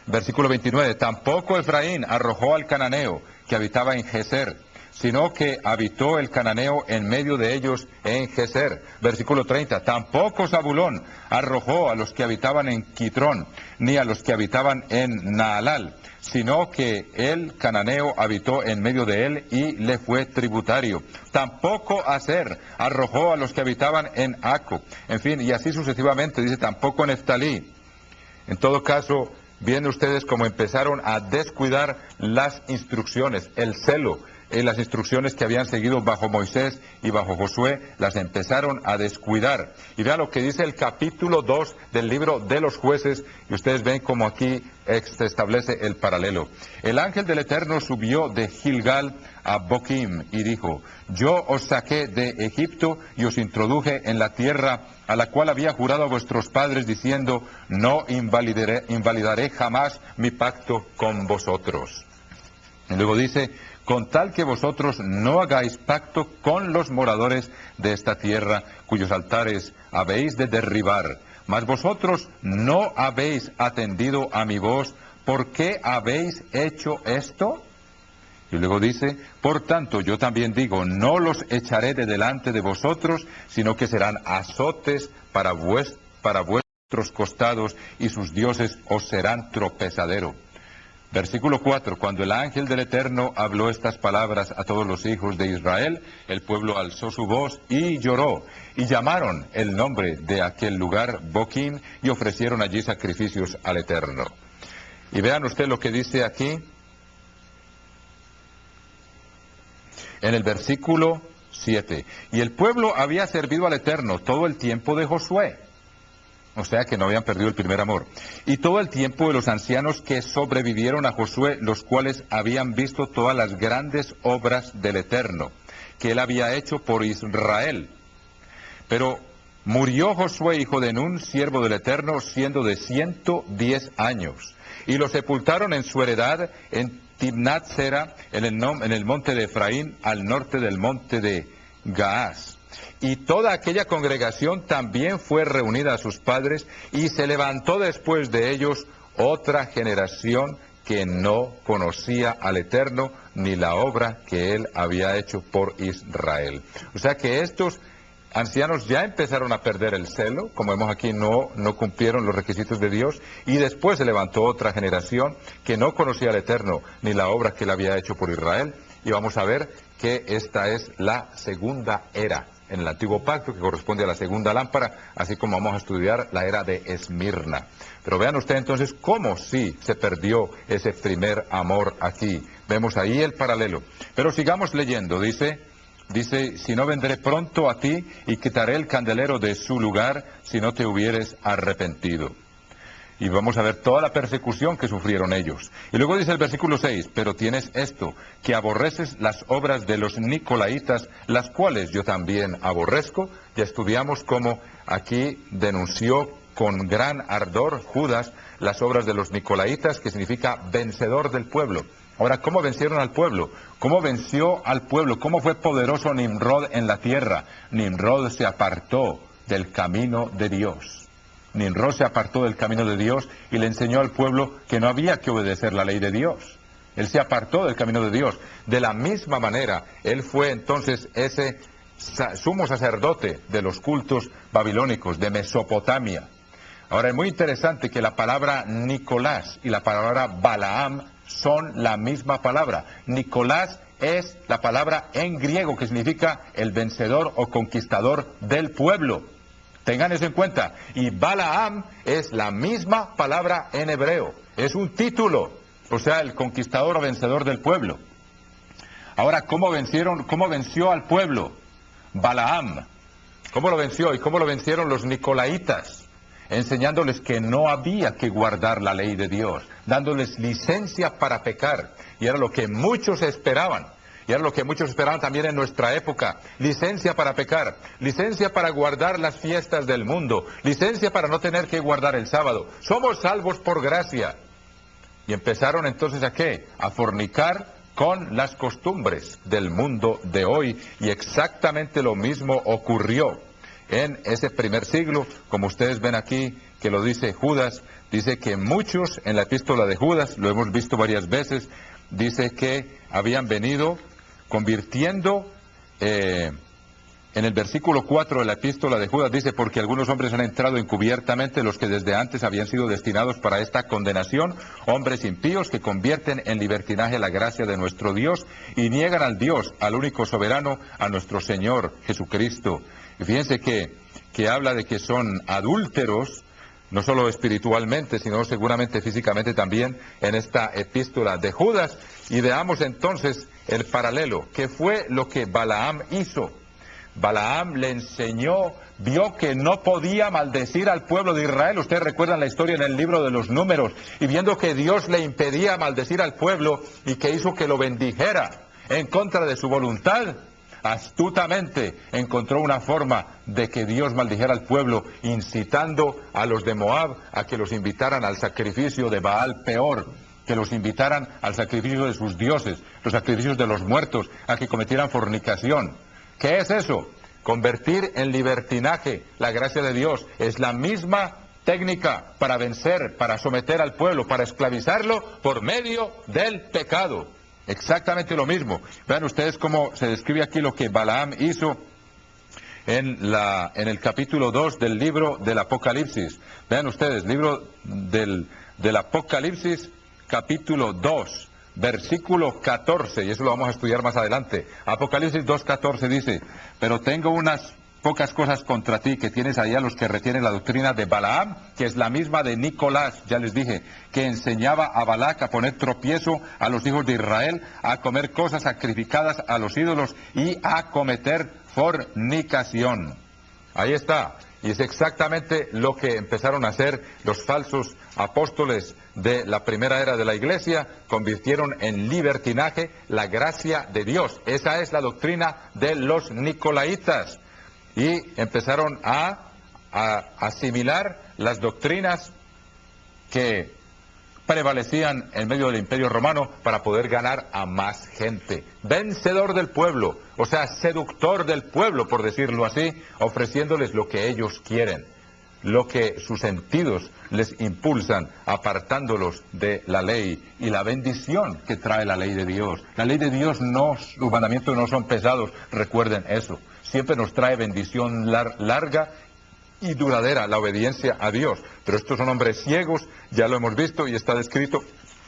versículo 29, tampoco Efraín arrojó al cananeo que habitaba en Geser, sino que habitó el cananeo en medio de ellos en Geser. Versículo 30, tampoco Zabulón arrojó a los que habitaban en Quitrón, ni a los que habitaban en Naalal, sino que el cananeo habitó en medio de él y le fue tributario. Tampoco Aser arrojó a los que habitaban en Aco. En fin, y así sucesivamente, dice tampoco Neftalí. En todo caso, vienen ustedes como empezaron a descuidar las instrucciones, el celo, las instrucciones que habían seguido bajo Moisés y bajo Josué, las empezaron a descuidar. Y vean lo que dice el capítulo 2 del libro de los Jueces, y ustedes ven como aquí se establece el paralelo. El ángel del Eterno subió de Gilgal a Boquim y dijo, yo os saqué de Egipto y os introduje en la tierra a la cual había jurado a vuestros padres, diciendo, no invalidaré jamás mi pacto con vosotros. Y luego dice, con tal que vosotros no hagáis pacto con los moradores de esta tierra, cuyos altares habéis de derribar. Mas vosotros no habéis atendido a mi voz. ¿Por qué habéis hecho esto? Y luego dice, por tanto, yo también digo, no los echaré de delante de vosotros, sino que serán azotes para vuestros costados, y sus dioses os serán tropezadero. Versículo 4, cuando el ángel del Eterno habló estas palabras a todos los hijos de Israel, el pueblo alzó su voz y lloró, y llamaron el nombre de aquel lugar Boquim, y ofrecieron allí sacrificios al Eterno. Y vean usted lo que dice aquí, en el versículo 7, y el pueblo había servido al Eterno todo el tiempo de Josué. O sea que no habían perdido el primer amor. Y todo el tiempo de los ancianos que sobrevivieron a Josué, los cuales habían visto todas las grandes obras del Eterno, que él había hecho por Israel. Pero murió Josué, hijo de Nun, siervo del Eterno, siendo de 110 años. Y lo sepultaron en su heredad, en Timnat Sera, en el monte de Efraín, al norte del monte de Gaás. Y toda aquella congregación también fue reunida a sus padres, y se levantó después de ellos otra generación que no conocía al Eterno, ni la obra que él había hecho por Israel. O sea que estos ancianos ya empezaron a perder el celo, como vemos aquí, no cumplieron los requisitos de Dios, y después se levantó otra generación que no conocía al Eterno, ni la obra que él había hecho por Israel, y vamos a ver que esta es la segunda era en el antiguo pacto, que corresponde a la segunda lámpara, así como vamos a estudiar la era de Esmirna. Pero vean ustedes entonces cómo sí se perdió ese primer amor aquí. Vemos ahí el paralelo. Pero sigamos leyendo, dice, si no vendré pronto a ti y quitaré el candelero de su lugar si no te hubieres arrepentido. Y vamos a ver toda la persecución que sufrieron ellos. Y luego dice el versículo 6, pero tienes esto, que aborreces las obras de los nicolaitas, las cuales yo también aborrezco. Ya estudiamos cómo aquí denunció con gran ardor Judas las obras de los nicolaitas, que significa vencedor del pueblo. Ahora, ¿cómo vencieron al pueblo? ¿Cómo venció al pueblo? ¿Cómo fue poderoso Nimrod en la tierra? Nimrod se apartó del camino de Dios. Nimrod se apartó del camino de Dios y le enseñó al pueblo que no había que obedecer la ley de Dios. Él se apartó del camino de Dios. De la misma manera, él fue entonces ese sumo sacerdote de los cultos babilónicos de Mesopotamia. Ahora es muy interesante que la palabra Nicolás y la palabra Balaam son la misma palabra. Nicolás es la palabra en griego que significa el vencedor o conquistador del pueblo. Tengan eso en cuenta. Y Balaam es la misma palabra en hebreo. Es un título, o sea, el conquistador o vencedor del pueblo. Ahora, ¿cómo venció al pueblo Balaam? ¿Cómo lo venció? ¿Y cómo lo vencieron los nicolaitas? Enseñándoles que no había que guardar la ley de Dios, dándoles licencia para pecar. Y era lo que muchos esperaban. Y era lo que muchos esperaban también en nuestra época. Licencia para pecar, licencia para guardar las fiestas del mundo, licencia para no tener que guardar el sábado. Somos salvos por gracia. Y empezaron entonces ¿a qué? A fornicar con las costumbres del mundo de hoy. Y exactamente lo mismo ocurrió en ese primer siglo, como ustedes ven aquí, que lo dice Judas. Dice que muchos en la epístola de Judas, lo hemos visto varias veces, dice que habían venido convirtiendo, en el versículo 4 de la epístola de Judas dice, porque algunos hombres han entrado encubiertamente, los que desde antes habían sido destinados para esta condenación, hombres impíos que convierten en libertinaje la gracia de nuestro Dios y niegan al Dios, al único soberano, a nuestro Señor Jesucristo. Y fíjense que habla de que son adúlteros, no solo espiritualmente, sino seguramente físicamente también en esta epístola de Judas. Y veamos entonces el paralelo. ¿Qué fue lo que Balaam hizo? Balaam le enseñó, vio que no podía maldecir al pueblo de Israel. Ustedes recuerdan la historia en el libro de los Números. Y viendo que Dios le impedía maldecir al pueblo y que hizo que lo bendijera en contra de su voluntad, astutamente encontró una forma de que Dios maldijera al pueblo, incitando a los de Moab a que los invitaran al sacrificio de Baal Peor, que los invitaran al sacrificio de sus dioses, los sacrificios de los muertos, a que cometieran fornicación. ¿Qué es eso? Convertir en libertinaje la gracia de Dios. Es la misma técnica para vencer, para someter al pueblo, para esclavizarlo por medio del pecado. exactamente lo mismo. Vean ustedes cómo se describe aquí lo que Balaam hizo en el capítulo 2 del libro del Apocalipsis. Vean ustedes, libro del Apocalipsis, capítulo 2, versículo 14, y eso lo vamos a estudiar más adelante. Apocalipsis 2:14 dice: pero tengo unas pocas cosas contra ti, que tienes ahí a los que retienen la doctrina de Balaam, que es la misma de Nicolás, ya les dije, que enseñaba a Balac a poner tropiezo a los hijos de Israel, a comer cosas sacrificadas a los ídolos y a cometer fornicación. Ahí está, y es exactamente lo que empezaron a hacer los falsos apóstoles de la primera era de la iglesia. Convirtieron en libertinaje la gracia de Dios. Esa es la doctrina de los nicolaitas. Y empezaron a asimilar las doctrinas que prevalecían en medio del Imperio Romano para poder ganar a más gente. Vencedor del pueblo, o sea, seductor del pueblo, por decirlo así, ofreciéndoles lo que ellos quieren, lo que sus sentidos les impulsan, apartándolos de la ley y la bendición que trae la ley de Dios. La ley de Dios, sus mandamientos no son pesados, recuerden eso. Siempre nos trae bendición larga y duradera, la obediencia a Dios. Pero estos son hombres ciegos, ya lo hemos visto y está descrito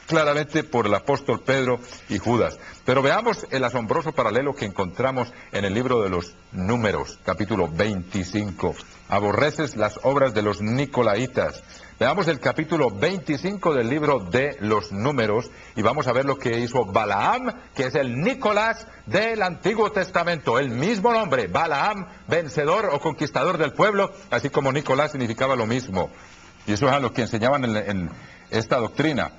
claramente por el apóstol Pedro y Judas. Pero veamos el asombroso paralelo que encontramos en el libro de los Números, capítulo 25. Aborreces las obras de los nicolaitas. Veamos el capítulo 25 del libro de los Números y vamos a ver lo que hizo Balaam, que es el Nicolás del Antiguo Testamento. El mismo nombre, Balaam, vencedor o conquistador del pueblo, así como Nicolás significaba lo mismo. Y eso es a lo que enseñaban en esta doctrina.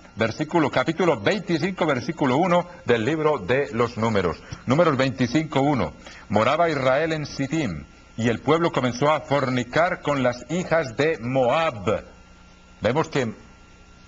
Capítulo 25, versículo 1 del libro de los Números. Números 25:1. Moraba Israel en Sittim, y el pueblo comenzó a fornicar con las hijas de Moab. Vemos que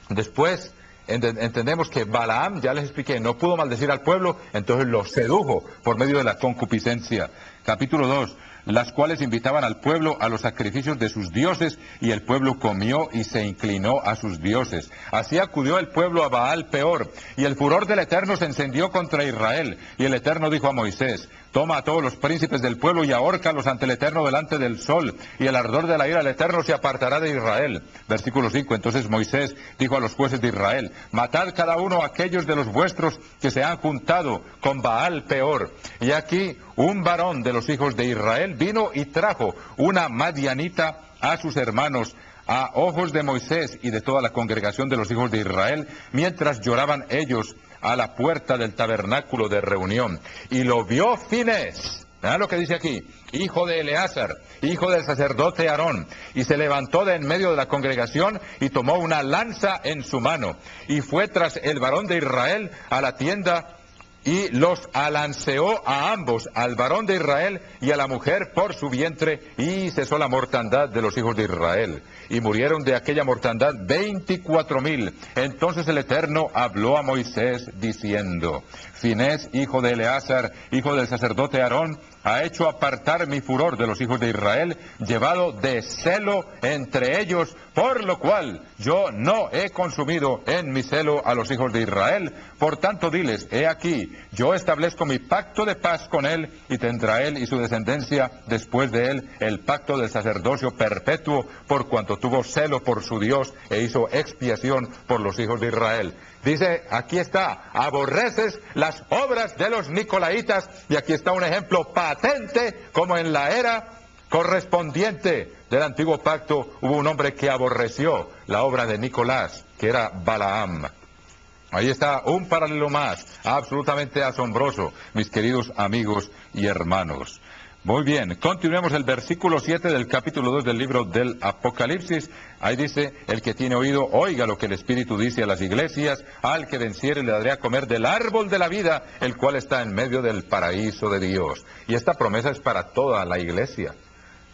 después entendemos que Balaam, ya les expliqué, no pudo maldecir al pueblo, entonces lo sedujo por medio de la concupiscencia. Capítulo 2. Las cuales invitaban al pueblo a los sacrificios de sus dioses, y el pueblo comió y se inclinó a sus dioses. Así acudió el pueblo a Baal Peor, y el furor del Eterno se encendió contra Israel. Y el Eterno dijo a Moisés: toma a todos los príncipes del pueblo y ahórcalos ante el Eterno delante del sol, y el ardor de la ira del Eterno se apartará de Israel. Versículo 5. Entonces Moisés dijo a los jueces de Israel: matad cada uno a aquellos de los vuestros que se han juntado con Baal Peor. Y aquí un varón de los hijos de Israel vino y trajo una madianita a sus hermanos, a ojos de Moisés y de toda la congregación de los hijos de Israel, mientras lloraban ellos a la puerta del tabernáculo de reunión. Y lo vio Finés, vean lo que dice aquí, hijo de Eleazar, hijo del sacerdote Aarón, y se levantó de en medio de la congregación y tomó una lanza en su mano, y fue tras el varón de Israel a la tienda, y los alanceó a ambos, al varón de Israel y a la mujer por su vientre, y cesó la mortandad de los hijos de Israel. Y murieron de aquella mortandad 24,000. Entonces el Eterno habló a Moisés diciendo: Finés, hijo de Eleazar, hijo del sacerdote Aarón, ha hecho apartar mi furor de los hijos de Israel, llevado de celo entre ellos, por lo cual yo no he consumido en mi celo a los hijos de Israel. Por tanto diles: he aquí, yo establezco mi pacto de paz con él, y tendrá él y su descendencia después de él el pacto del sacerdocio perpetuo, por cuanto tuvo celo por su Dios e hizo expiación por los hijos de Israel. Dice, aquí está, aborreces las obras de los nicolaitas, y aquí está un ejemplo patente, como en la era correspondiente del antiguo pacto hubo un hombre que aborreció la obra de Nicolás, que era Balaam. Ahí está un paralelo más, absolutamente asombroso, mis queridos amigos y hermanos. Muy bien, continuemos el versículo 7 del capítulo 2 del libro del Apocalipsis. Ahí dice: el que tiene oído, oiga lo que el Espíritu dice a las iglesias. Al que venciere le daré a comer del árbol de la vida, el cual está en medio del paraíso de Dios. Y esta promesa es para toda la iglesia.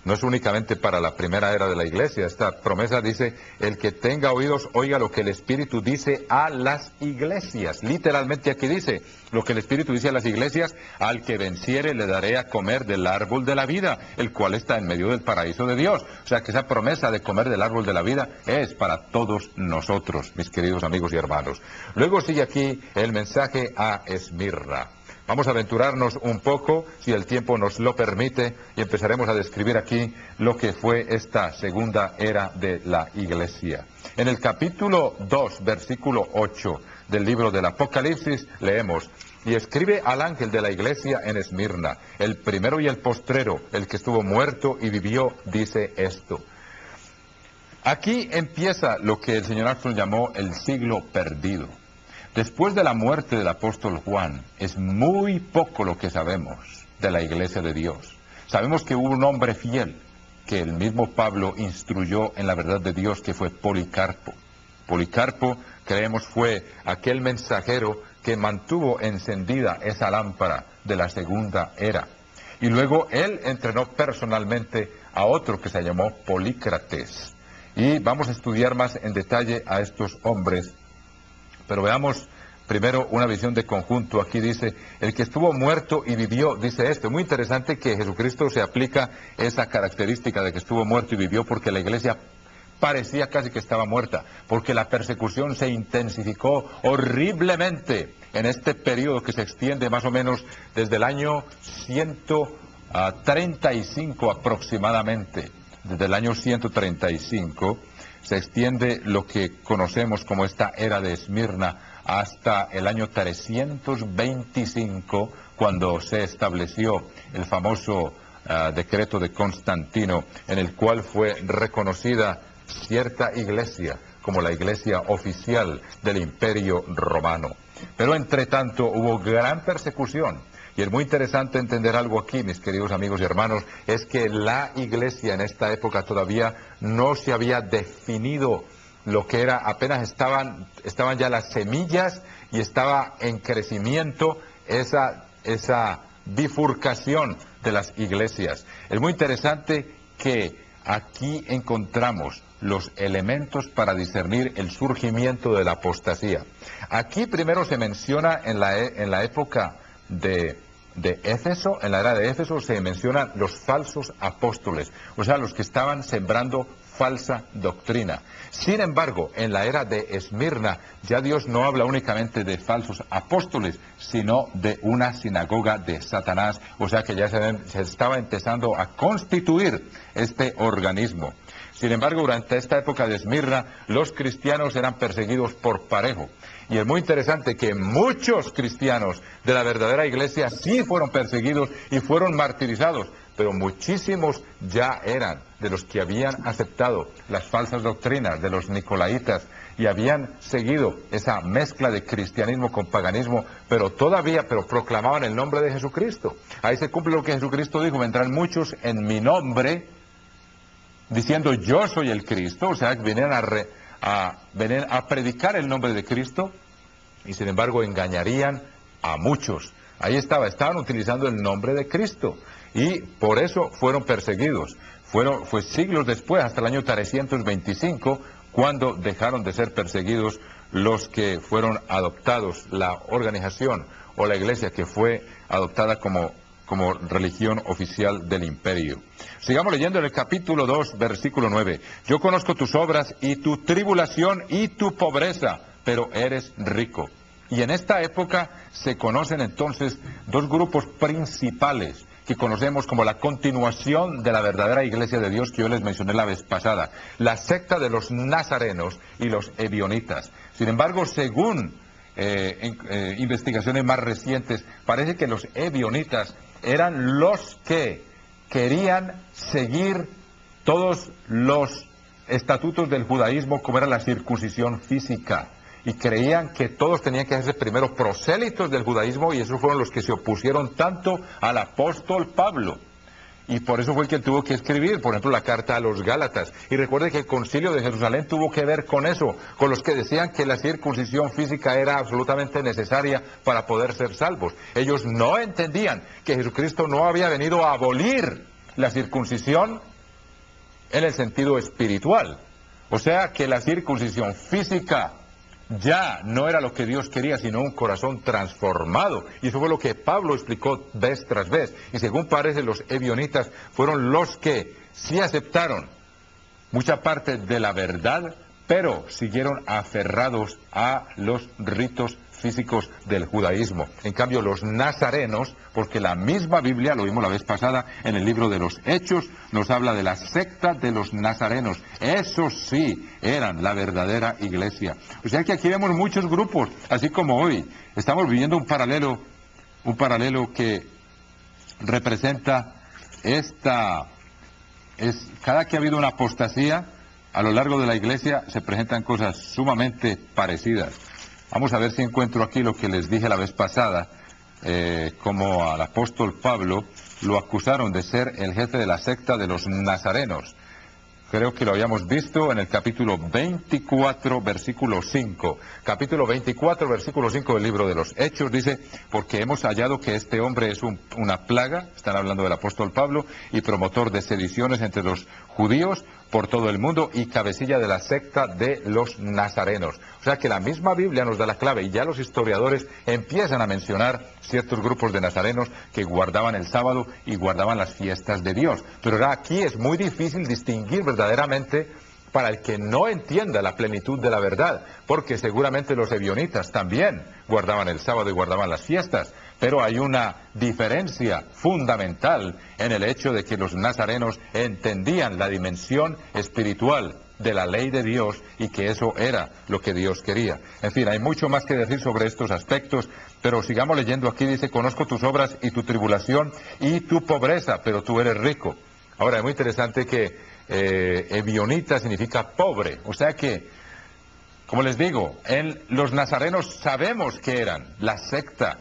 No es únicamente para la primera era de la iglesia. Esta promesa dice, el que tenga oídos, oiga lo que el Espíritu dice a las iglesias. Literalmente aquí dice, lo que el Espíritu dice a las iglesias, al que venciere le daré a comer del árbol de la vida, el cual está en medio del paraíso de Dios. O sea que esa promesa de comer del árbol de la vida es para todos nosotros, mis queridos amigos y hermanos. Luego sigue aquí el mensaje a Esmirna. Vamos a aventurarnos un poco, si el tiempo nos lo permite, y empezaremos a describir aquí lo que fue esta segunda era de la iglesia. En el capítulo 2, versículo 8 del libro del Apocalipsis, leemos, y escribe al ángel de la iglesia en Esmirna, el primero y el postrero, el que estuvo muerto y vivió, dice esto. Aquí empieza lo que el señor Armstrong llamó el siglo perdido. Después de la muerte del apóstol Juan, es muy poco lo que sabemos de la iglesia de Dios. Sabemos que hubo un hombre fiel, que el mismo Pablo instruyó en la verdad de Dios, que fue Policarpo. Policarpo, creemos, fue aquel mensajero que mantuvo encendida esa lámpara de la segunda era. Y luego él entrenó personalmente a otro que se llamó Polícrates. Y vamos a estudiar más en detalle a estos hombres. Pero veamos primero una visión de conjunto. Aquí dice, el que estuvo muerto y vivió, dice esto. Es muy interesante que Jesucristo se aplica esa característica de que estuvo muerto y vivió, porque la iglesia parecía casi que estaba muerta, porque la persecución se intensificó horriblemente en este periodo que se extiende más o menos desde el año 135 aproximadamente. Desde el año 135 se extiende lo que conocemos como esta era de Esmirna hasta el año 325, cuando se estableció el famoso decreto de Constantino, en el cual fue reconocida cierta iglesia como la iglesia oficial del Imperio Romano. Pero entre tanto hubo gran persecución. Y es muy interesante entender algo aquí, mis queridos amigos y hermanos, es que la iglesia en esta época todavía no se había definido lo que era, apenas estaban ya las semillas y estaba en crecimiento esa bifurcación de las iglesias. Es muy interesante que aquí encontramos los elementos para discernir el surgimiento de la apostasía. Aquí primero se menciona en la época de Éfeso, en la era de Éfeso, se mencionan los falsos apóstoles, o sea, los que estaban sembrando falsa doctrina. Sin embargo, en la era de Esmirna, ya Dios no habla únicamente de falsos apóstoles, sino de una sinagoga de Satanás, o sea que ya se estaba empezando a constituir este organismo. Sin embargo, durante esta época de Esmirna, los cristianos eran perseguidos por parejo. Y es muy interesante que muchos cristianos de la verdadera iglesia sí fueron perseguidos y fueron martirizados, pero muchísimos ya eran de los que habían aceptado las falsas doctrinas de los nicolaitas y habían seguido esa mezcla de cristianismo con paganismo, pero proclamaban el nombre de Jesucristo. Ahí se cumple lo que Jesucristo dijo: vendrán muchos en mi nombre, diciendo yo soy el Cristo, o sea, vienen a predicar el nombre de Cristo, y sin embargo engañarían a muchos. Ahí estaban utilizando el nombre de Cristo, y por eso fueron perseguidos. Fue siglos después, hasta el año 325, cuando dejaron de ser perseguidos los que fueron adoptados, la organización o la iglesia que fue adoptada como religión oficial del imperio. Sigamos leyendo en el capítulo 2, versículo 9. Yo conozco tus obras y tu tribulación y tu pobreza, pero eres rico. Y en esta época se conocen entonces dos grupos principales que conocemos como la continuación de la verdadera iglesia de Dios, que yo les mencioné la vez pasada: la secta de los nazarenos y los ebionitas. Sin embargo, según investigaciones más recientes, parece que los ebionitas eran los que querían seguir todos los estatutos del judaísmo, como era la circuncisión física, y creían que todos tenían que hacerse primero prosélitos del judaísmo, y esos fueron los que se opusieron tanto al apóstol Pablo. Y por eso fue el que tuvo que escribir, por ejemplo, la carta a los Gálatas. Y recuerde que el concilio de Jerusalén tuvo que ver con eso, con los que decían que la circuncisión física era absolutamente necesaria para poder ser salvos. Ellos no entendían que Jesucristo no había venido a abolir la circuncisión, en el sentido espiritual. O sea que la circuncisión física ya no era lo que Dios quería, sino un corazón transformado. Y eso fue lo que Pablo explicó vez tras vez. Y según parece, los ebionitas fueron los que sí aceptaron mucha parte de la verdad, pero siguieron aferrados a los ritos físicos del judaísmo. En cambio, los nazarenos, porque la misma Biblia, lo vimos la vez pasada en el libro de los Hechos, nos habla de la secta de los nazarenos. Esos sí eran la verdadera iglesia. O sea que aquí vemos muchos grupos, así como hoy. Estamos viviendo un paralelo que representa cada que ha habido una apostasía a lo largo de la iglesia se presentan cosas sumamente parecidas. Vamos a ver si encuentro aquí lo que les dije la vez pasada, como al apóstol Pablo lo acusaron de ser el jefe de la secta de los nazarenos. Creo que lo habíamos visto en el capítulo 24, versículo 5. Capítulo 24, versículo 5 del libro de los Hechos dice, porque hemos hallado que este hombre es una plaga, están hablando del apóstol Pablo, y promotor de sediciones entre los judíos por todo el mundo y cabecilla de la secta de los nazarenos. O sea que la misma Biblia nos da la clave y ya los historiadores empiezan a mencionar ciertos grupos de nazarenos que guardaban el sábado y guardaban las fiestas de Dios. Pero ahora aquí es muy difícil distinguir verdaderamente para el que no entienda la plenitud de la verdad, porque seguramente los ebionitas también guardaban el sábado y guardaban las fiestas, pero hay una diferencia fundamental en el hecho de que los nazarenos entendían la dimensión espiritual de la ley de Dios y que eso era lo que Dios quería. En fin, hay mucho más que decir sobre estos aspectos, pero sigamos leyendo. Aquí dice, conozco tus obras y tu tribulación y tu pobreza, pero tú eres rico. Ahora, es muy interesante que ebionita significa pobre, o sea que, como les digo, los nazarenos sabemos que eran la secta,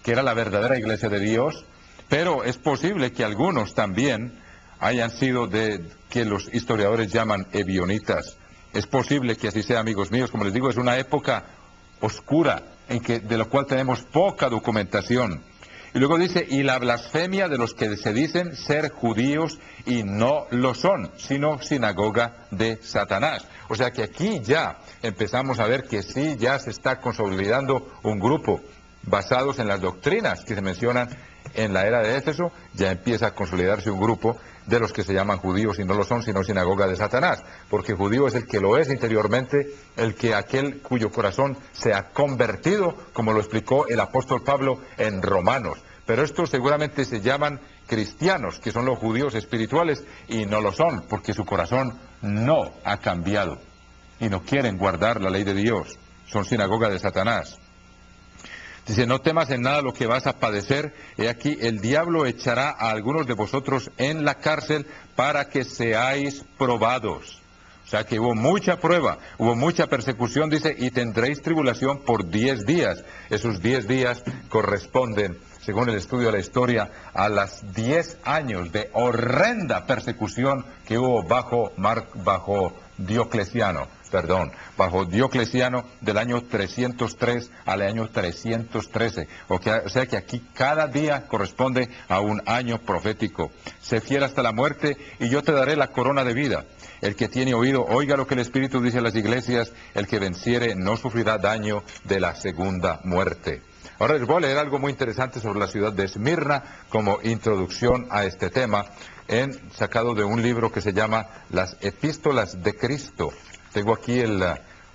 que era la verdadera iglesia de Dios, pero es posible que algunos también hayan sido que los historiadores llaman ebionitas. Es posible que así sea, amigos míos. Como les digo, es una época oscura de la cual tenemos poca documentación. Y luego dice, y la blasfemia de los que se dicen ser judíos y no lo son, sino sinagoga de Satanás. O sea que aquí ya empezamos a ver que sí, ya se está consolidando un grupo basados en las doctrinas que se mencionan en la era de Éfeso, ya empieza a consolidarse un grupo de los que se llaman judíos y no lo son, sino sinagoga de Satanás, porque judío es el que lo es interiormente, aquel cuyo corazón se ha convertido, como lo explicó el apóstol Pablo en Romanos. Pero estos seguramente se llaman cristianos, que son los judíos espirituales, y no lo son, porque su corazón no ha cambiado, y no quieren guardar la ley de Dios, son sinagoga de Satanás. Dice, no temas en nada lo que vas a padecer. He aquí, el diablo echará a algunos de vosotros en la cárcel para que seáis probados. O sea que hubo mucha prueba, hubo mucha persecución, dice, y tendréis tribulación por 10 días. Esos 10 días corresponden, según el estudio de la historia, a las 10 años de horrenda persecución que hubo bajo Diocleciano del año 303 al año 313. O sea que aquí cada día corresponde a un año profético. Sé fiel hasta la muerte y yo te daré la corona de vida. El que tiene oído, oiga lo que el Espíritu dice a las iglesias. El que venciere no sufrirá daño de la segunda muerte. Ahora les voy a leer algo muy interesante sobre la ciudad de Esmirna como introducción a este tema, sacado de un libro que se llama Las Epístolas de Cristo. Tengo aquí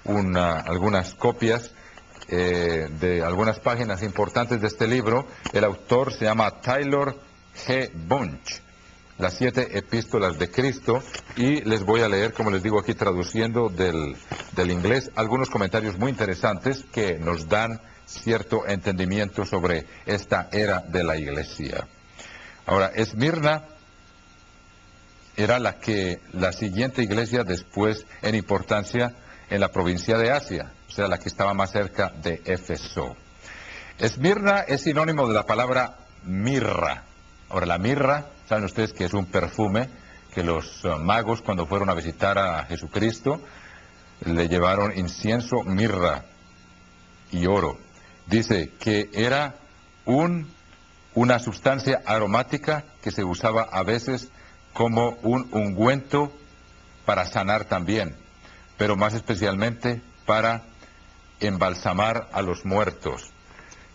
algunas copias de algunas páginas importantes de este libro. El autor se llama Tyler G. Bunch, Las 7 Epístolas de Cristo, y les voy a leer, como les digo aquí traduciendo del inglés, algunos comentarios muy interesantes que nos dan cierto entendimiento sobre esta era de la iglesia. Ahora, Esmirna era la siguiente iglesia después en importancia en la provincia de Asia, o sea, la que estaba más cerca de Éfeso. Esmirna es sinónimo de la palabra mirra. Ahora, la mirra, saben ustedes que es un perfume que los magos, cuando fueron a visitar a Jesucristo, le llevaron incienso, mirra y oro. Dice que era una sustancia aromática que se usaba a veces como un ungüento para sanar también, pero más especialmente para embalsamar a los muertos.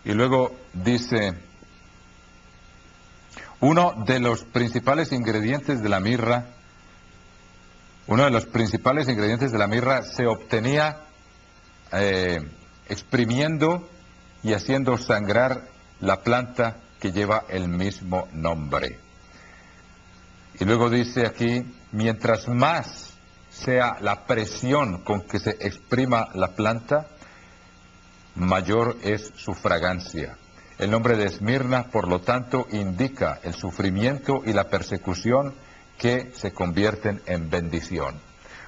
Y luego dice, uno de los principales ingredientes de la mirra se obtenía exprimiendo y haciendo sangrar la planta que lleva el mismo nombre. Y luego dice aquí, mientras más sea la presión con que se exprima la planta, mayor es su fragancia. El nombre de Esmirna, por lo tanto, indica el sufrimiento y la persecución que se convierten en bendición.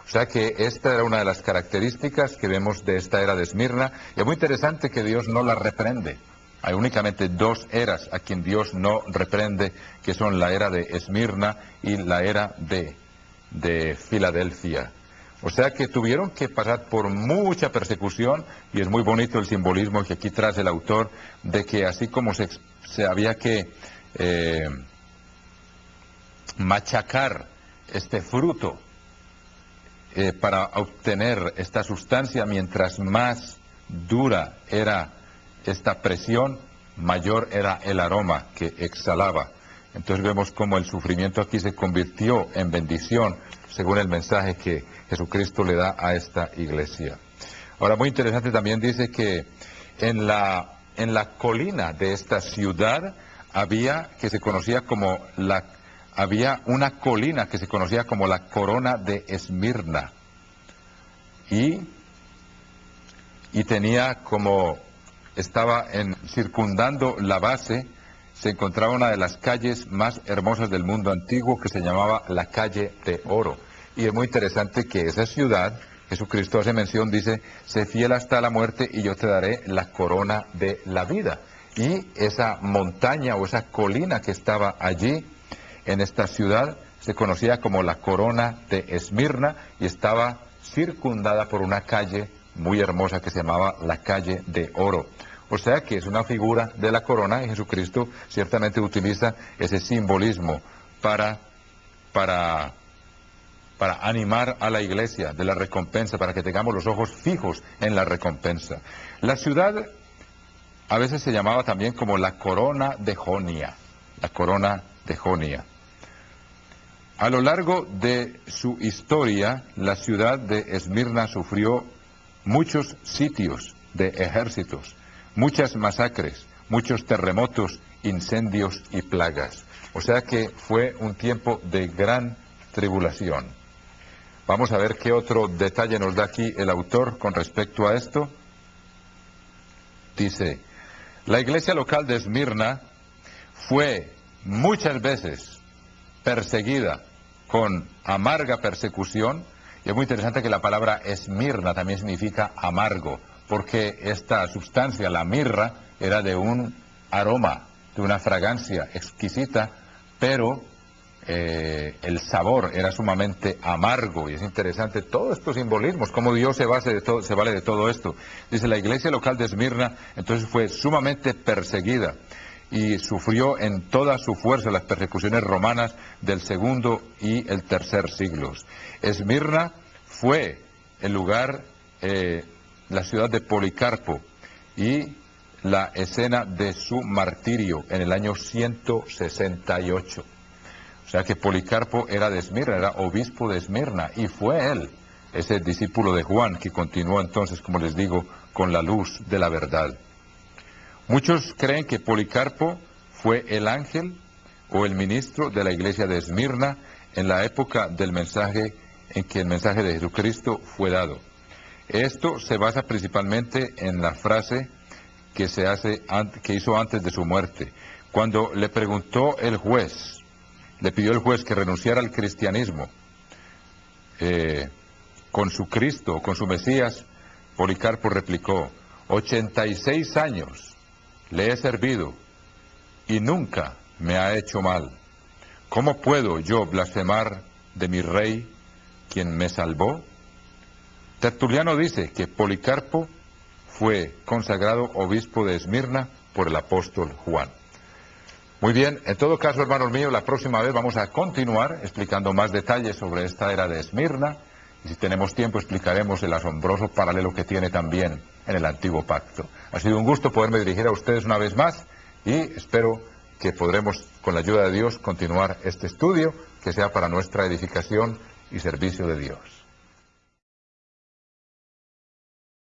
O sea que esta era una de las características que vemos de esta era de Esmirna, y es muy interesante que Dios no la reprende. Hay únicamente dos eras a quien Dios no reprende, que son la era de Esmirna y la era de Filadelfia. O sea que tuvieron que pasar por mucha persecución, y es muy bonito el simbolismo que aquí trae el autor, de que así como se había que machacar este fruto para obtener esta sustancia, mientras más dura era esta presión, mayor era el aroma que exhalaba. Entonces vemos cómo el sufrimiento aquí se convirtió en bendición, según el mensaje que Jesucristo le da a esta iglesia. Ahora, muy interesante también dice que en la colina de esta ciudad había una colina que se conocía como la corona de Esmirna, y tenía circundando la base, se encontraba una de las calles más hermosas del mundo antiguo, que se llamaba la calle de oro. Y es muy interesante que esa ciudad, Jesucristo hace mención, dice, sé fiel hasta la muerte y yo te daré la corona de la vida. Y esa montaña o esa colina que estaba allí en esta ciudad se conocía como la corona de Esmirna, y estaba circundada por una calle muy hermosa que se llamaba la calle de oro. O sea que es una figura de la corona, y Jesucristo ciertamente utiliza ese simbolismo para animar a la iglesia de la recompensa, para que tengamos los ojos fijos en la recompensa. La ciudad a veces se llamaba también como la corona de Jonia, la corona de Jonia. A lo largo de su historia, la ciudad de Esmirna sufrió muchos sitios de ejércitos, muchas masacres, muchos terremotos, incendios y plagas. O sea que fue un tiempo de gran tribulación. Vamos a ver qué otro detalle nos da aquí el autor con respecto a esto. Dice, la iglesia local de Esmirna fue muchas veces perseguida con amarga persecución, y es muy interesante que la palabra Esmirna también significa amargo, porque esta sustancia, la mirra, era de un aroma, de una fragancia exquisita, pero el sabor era sumamente amargo. Y es interesante todos estos simbolismos, cómo Dios se vale de todo esto. Dice, la iglesia local de Esmirna entonces fue sumamente perseguida y sufrió en toda su fuerza las persecuciones romanas del segundo y el tercer siglos. Esmirna fue el lugar, la ciudad de Policarpo, y la escena de su martirio en el año 168. O sea que Policarpo era de Esmirna, era obispo de Esmirna, y fue él, ese discípulo de Juan, que continuó entonces, como les digo, con la luz de la verdad. Muchos creen que Policarpo fue el ángel o el ministro de la iglesia de Esmirna en la época del mensaje en que el mensaje de Jesucristo fue dado. Esto se basa principalmente en la frase que hizo antes de su muerte, cuando le preguntó el juez, le pidió el juez que renunciara al cristianismo con su Cristo, con su Mesías. Policarpo replicó, 86 años le he servido y nunca me ha hecho mal. ¿Cómo puedo yo blasfemar de mi rey, quien me salvó? Tertuliano dice que Policarpo fue consagrado obispo de Esmirna por el apóstol Juan. Muy bien, en todo caso, hermanos míos, la próxima vez vamos a continuar explicando más detalles sobre esta era de Esmirna, y si tenemos tiempo explicaremos el asombroso paralelo que tiene también en el Antiguo Pacto. Ha sido un gusto poderme dirigir a ustedes una vez más, y espero que podremos, con la ayuda de Dios, continuar este estudio, que sea para nuestra edificación y servicio de Dios.